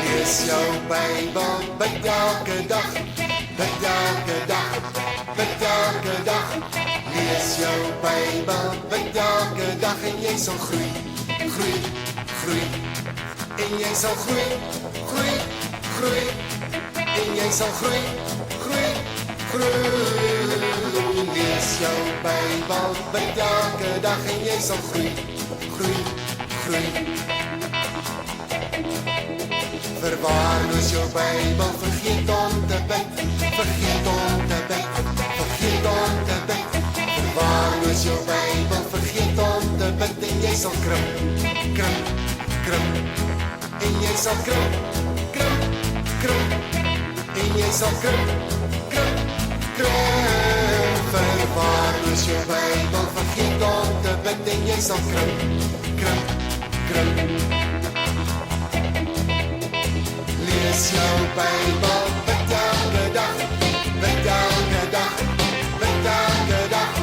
Lees jou Bybel, bid elke dag, bid elke dag, bid elke dag. Lees jou Bybel, bid elke dag en jy sal groei, groei, groei. En jy sal groei, groei, groei. En jy sal groei, groei, groei. Lees jou Bybel, bid elke dag en jy sal groei, groei, groei. Verwaarloos jou Bybel, vergeet om te bid, vergeet om te bid, vergeet om te bid. Verwaarloos jou Bybel, vergeet om te bid en jy sal krimp, krimp, krimp. En jy sal krimp, krimp, krimp. En jy sal krimp, krimp, krimp. Verwaarloos jou Bybel, vergeet om te bid en jy sal krimp, krimp, krimp. Lees jou Bybel, bid elke dag, bid elke dag, bid elke dag.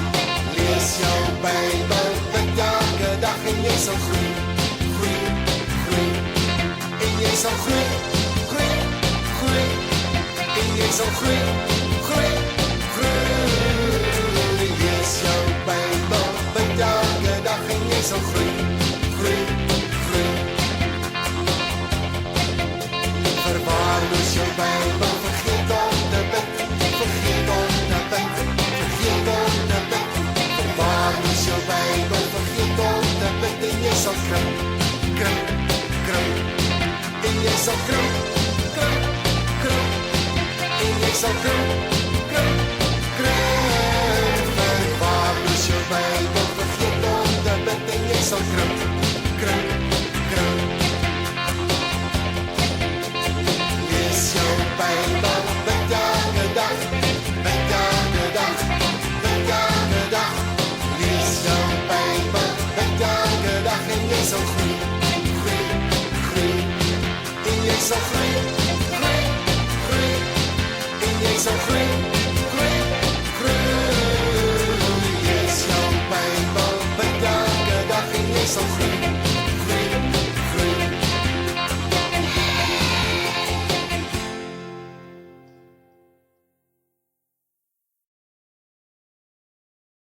Lees jou Bybel, bid elke dag en jy sal groei, groei, groei. En jy sal groei, groei, groei. En jy sal groei, groei, groei. Lees jou Bybel, bid elke dag en jy sal groei, groei, groei. Verwaarloos jou Bybel, vergeet om te bid, vergeet om te bid, vergeet om te bid. Verwaarloos jou Bybel, vergeet om te bid en jy sal krimp, krimp, krimp. En jy sal krimp, krimp, krimp. En jy sal krimp, krimp, krimp. Verwaarloos jou Bybel, vergeet om te bid en jy sal krimp, krimp, krimp. Lees jou Bybel, bid elke dag, bid elke dag, bid elke dag. Lees jou Bybel, bid elke dag en jy sal groei, groei, groei. En jy sal groei, groei, groei. En jy sal groei, groei, groei. Lees jou Bybel, bid elke dag en jy sal groei.